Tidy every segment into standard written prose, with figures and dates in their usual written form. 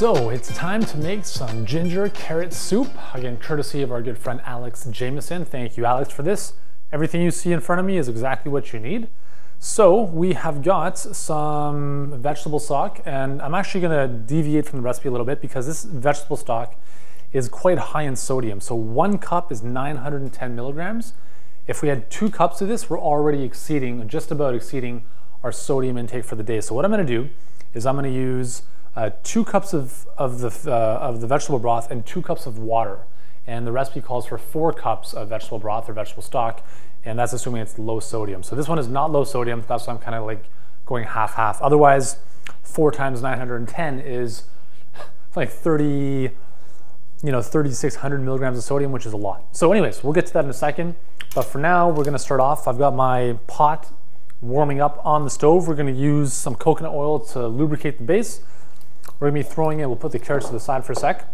So it's time to make some ginger carrot soup, again courtesy of our good friend Alex Jameson. Thank you, Alex, for this. Everything you see in front of me is exactly what you need. So we have got some vegetable stock, and I'm actually gonna deviate from the recipe a little bit because this vegetable stock is quite high in sodium. So 1 cup is 910 milligrams. If we had 2 cups of this, we're already exceeding, just about exceeding our sodium intake for the day. So what I'm gonna do is I'm gonna use 2 cups of the vegetable broth and 2 cups of water. And the recipe calls for 4 cups of vegetable broth or vegetable stock, and that's assuming it's low sodium. So this one is not low sodium, that's why I'm kind of like going half-half. Otherwise, 4 times 910 is like 3,600 milligrams of sodium, which is a lot. So anyways, we'll get to that in a second. But for now, we're gonna start off. I've got my pot warming up on the stove. We're gonna use some coconut oil to lubricate the base. We're gonna be throwing in, we'll put the carrots to the side for a sec.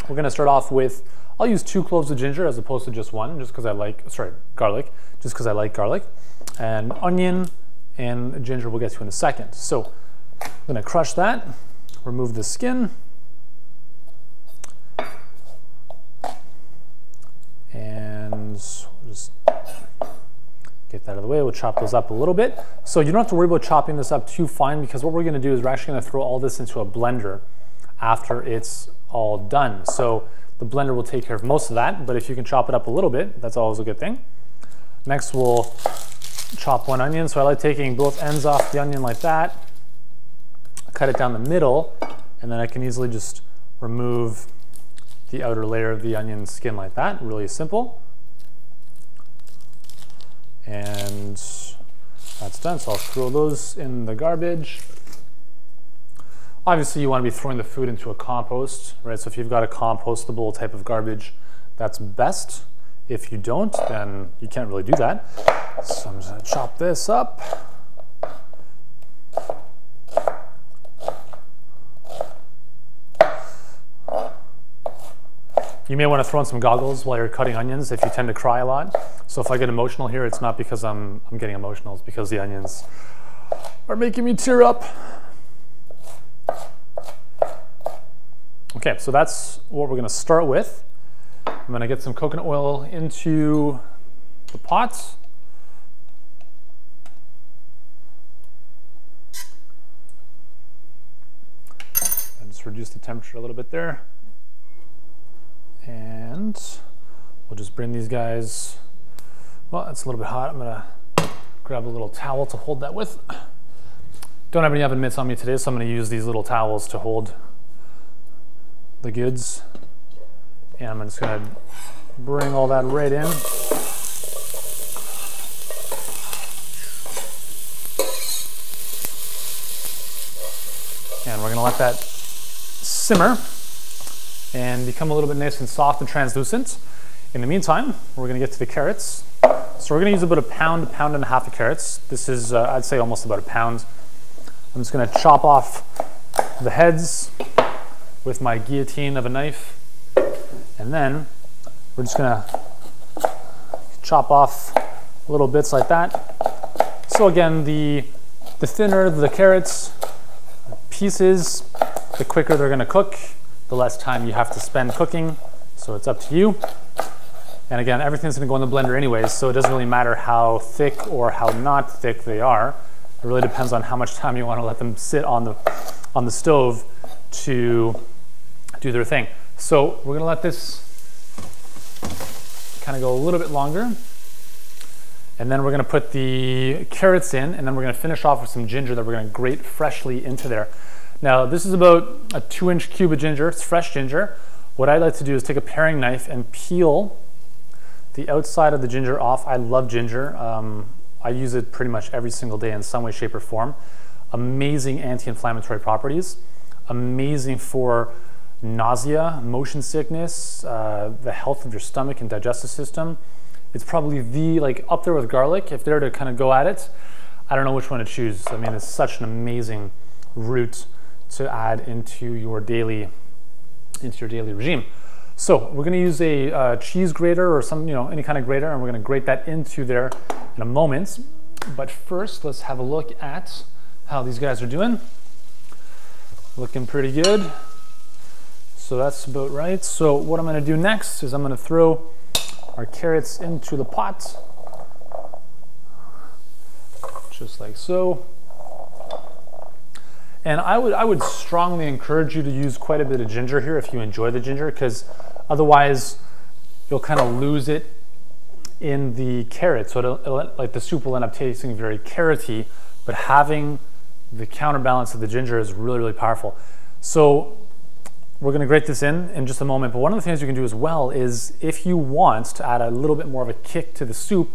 We're gonna start off with, I'll use 2 cloves of ginger as opposed to just 1, just because I like, garlic, just because I like garlic. And onion and ginger we'll get to in a second. So I'm gonna crush that, remove the skin. And we'll just get that out of the way. We'll chop those up a little bit. So you don't have to worry about chopping this up too fine, because what we're gonna do is we're actually gonna throw all this into a blender after it's all done. So the blender will take care of most of that, but if you can chop it up a little bit, that's always a good thing. Next, we'll chop 1 onion. So I like taking both ends off the onion like that, cut it down the middle, and then I can easily just remove the outer layer of the onion skin like that. Really simple. And that's done, so I'll throw those in the garbage. Obviously you want to be throwing the food into a compost, right? So if you've got a compostable type of garbage, that's best. If you don't, then you can't really do that. So I'm just gonna chop this up. You may want to throw in some goggles while you're cutting onions if you tend to cry a lot. So if I get emotional here, it's not because I'm getting emotional, it's because the onions are making me tear up. Okay, so that's what we're gonna start with. I'm gonna get some coconut oil into the pot. And just reduce the temperature a little bit there. And we'll just bring these guys, well, it's a little bit hot. I'm gonna grab a little towel to hold that with. Don't have any oven mitts on me today, so I'm gonna use these little towels to hold the goods. And I'm just gonna bring all that right in. And we're gonna let that simmer and become a little bit nice and soft and translucent. In the meantime, we're gonna get to the carrots. So we're gonna use about a pound and a half of carrots. This is, I'd say almost about a pound. I'm just gonna chop off the heads with my guillotine of a knife. And then we're just gonna chop off little bits like that. So again, the thinner the carrots pieces, the quicker they're gonna cook, the less time you have to spend cooking, so it's up to you. And again, everything's gonna go in the blender anyways, so it doesn't really matter how thick or how not thick they are. It really depends on how much time you wanna let them sit on the stove to do their thing. So we're gonna let this kind of go a little bit longer. And then we're gonna put the carrots in, and then we're gonna finish off with some ginger that we're gonna grate freshly into there. Now, this is about a 2-inch cube of ginger. It's fresh ginger. What I like to do is take a paring knife and peel the outside of the ginger off. I love ginger. I use it pretty much every single day in some way, shape, or form. Amazing anti-inflammatory properties. Amazing for nausea, motion sickness, the health of your stomach and digestive system. It's probably up there with garlic. If they're to kind of go at it, I don't know which one to choose. I mean, it's such an amazing root to add into your daily regime. So we're gonna use a cheese grater or some, any kind of grater, and we're gonna grate that into there in a moment. But first, let's have a look at how these guys are doing. Looking pretty good. So that's about right. So what I'm gonna do next is I'm gonna throw our carrots into the pot, just like so. And I would strongly encourage you to use quite a bit of ginger here if you enjoy the ginger, because otherwise you'll kind of lose it in the carrot. So like the soup will end up tasting very carroty, but having the counterbalance of the ginger is really, really powerful. So we're gonna grate this in just a moment, but one of the things you can do as well is, if you want to add a little bit more of a kick to the soup,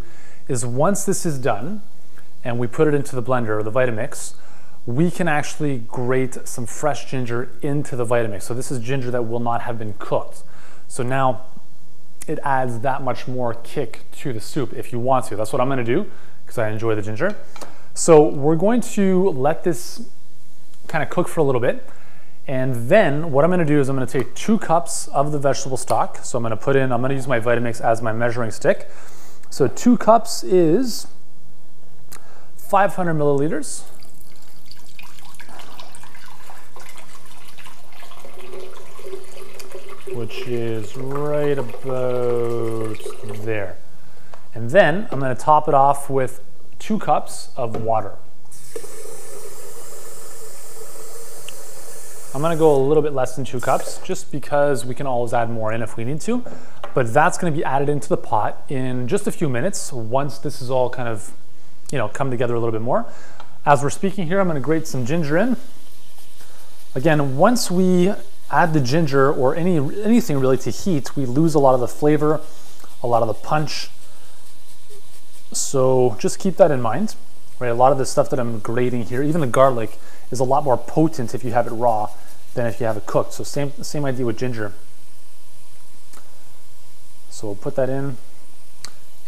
is once this is done and we put it into the blender or the Vitamix, we can actually grate some fresh ginger into the Vitamix. So this is ginger that will not have been cooked. So now it adds that much more kick to the soup if you want to. That's what I'm gonna do because I enjoy the ginger. So we're going to let this kind of cook for a little bit. And then what I'm gonna do is I'm gonna take 2 cups of the vegetable stock. So I'm gonna use my Vitamix as my measuring stick. So 2 cups is 500 milliliters. Which is right about there. And then I'm gonna top it off with 2 cups of water. I'm gonna go a little bit less than 2 cups just because we can always add more in if we need to, but that's gonna be added into the pot in just a few minutes once this is all kind of, come together a little bit more. As we're speaking here, I'm gonna grate some ginger in. Again, once we add the ginger or anything really to heat, we lose a lot of the flavor, a lot of the punch. So just keep that in mind, right? A lot of the stuff that I'm grating here, even the garlic, is a lot more potent if you have it raw than if you have it cooked. So same idea with ginger. So we'll put that in,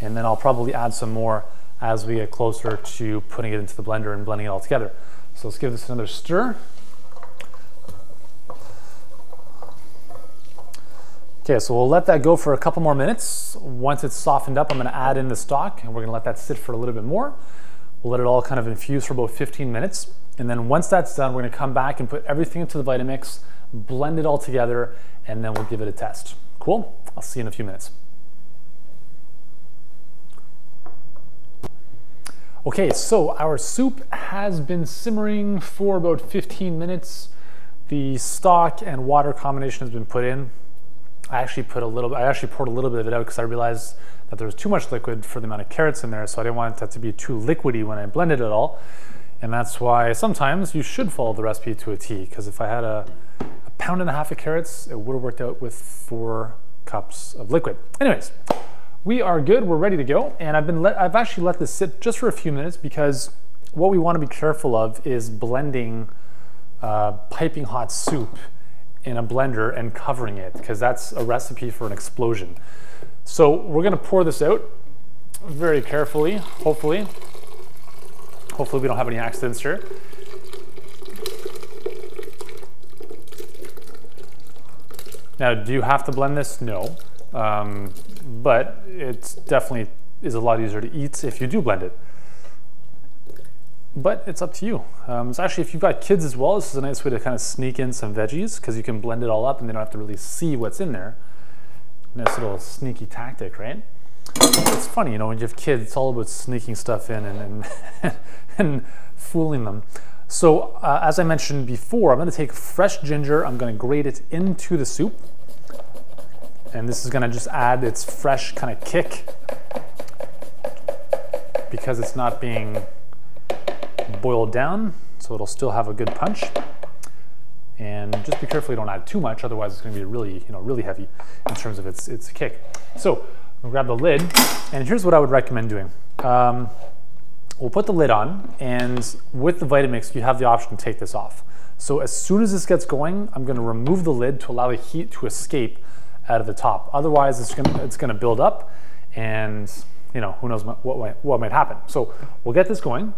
and then I'll probably add some more as we get closer to putting it into the blender and blending it all together. So let's give this another stir. Okay, so we'll let that go for a couple more minutes. Once it's softened up, I'm gonna add in the stock, and we're gonna let that sit for a little bit more. We'll let it all kind of infuse for about 15 minutes. And then once that's done, we're gonna come back and put everything into the Vitamix, blend it all together, and then we'll give it a test. Cool? I'll see you in a few minutes. Okay, so our soup has been simmering for about 15 minutes. The stock and water combination has been put in. I actually poured a little bit of it out because I realized that there was too much liquid for the amount of carrots in there, so I didn't want that to be too liquidy when I blended it all. And that's why sometimes you should follow the recipe to a T, because if I had a pound and a half of carrots, it would have worked out with 4 cups of liquid. Anyways, we are good, we're ready to go. And I've actually let this sit just for a few minutes, because what we want to be careful of is blending piping hot soup in a blender and covering it, because that's a recipe for an explosion. So we're gonna pour this out very carefully, hopefully. Hopefully we don't have any accidents here. Now, do you have to blend this? No, but it definitely is a lot easier to eat if you do blend it. But it's up to you. It's actually, if you've got kids as well, this is a nice way to kind of sneak in some veggies, because you can blend it all up and they don't have to really see what's in there. Nice little sneaky tactic, right? It's funny, when you have kids, it's all about sneaking stuff in and fooling them. So as I mentioned before, I'm going to take fresh ginger, I'm going to grate it into the soup, and this is going to just add its fresh kind of kick, because it's not being boiled down, so it'll still have a good punch. And just be careful you don't add too much, otherwise it's going to be really, really heavy in terms of its kick. So we'll grab the lid, and here's what I would recommend doing. We'll put the lid on, and with the Vitamix, you have the option to take this off. So as soon as this gets going, I'm going to remove the lid to allow the heat to escape out of the top. Otherwise, it's going to build up, and who knows what might happen. So we'll get this going.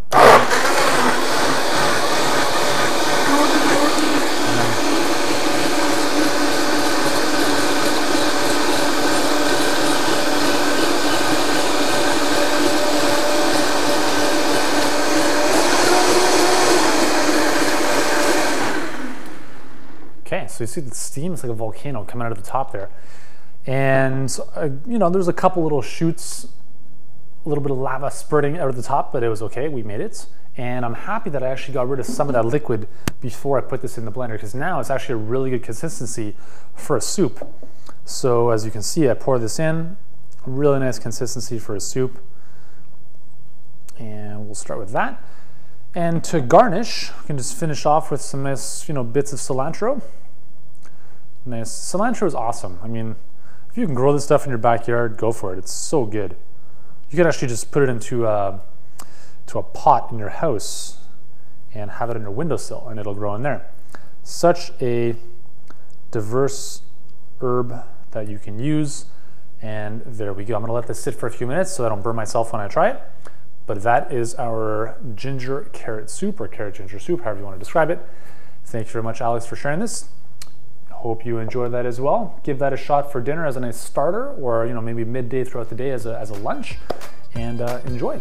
nice. So you see the steam, it's like a volcano coming out of the top there. And, you know, there's a couple little shoots, a little bit of lava spurting out of the top, but it was okay, we made it. And I'm happy that I actually got rid of some of that liquid before I put this in the blender, because now it's actually a really good consistency for a soup. So as you can see, I pour this in, really nice consistency for a soup. And we'll start with that. And to garnish, we can just finish off with some nice, you know, bits of cilantro. Nice. Cilantro is awesome. I mean, if you can grow this stuff in your backyard, go for it. It's so good. You can actually just put it into a pot in your house and have it on your windowsill, and it'll grow in there. Such a diverse herb that you can use. And there we go. I'm gonna let this sit for a few minutes so I don't burn myself when I try it. But that is our ginger carrot soup, or carrot ginger soup, however you want to describe it. Thank you very much, Alex, for sharing this. Hope you enjoy that as well. Give that a shot for dinner as a nice starter, or, you know, maybe midday throughout the day as a lunch, and enjoy.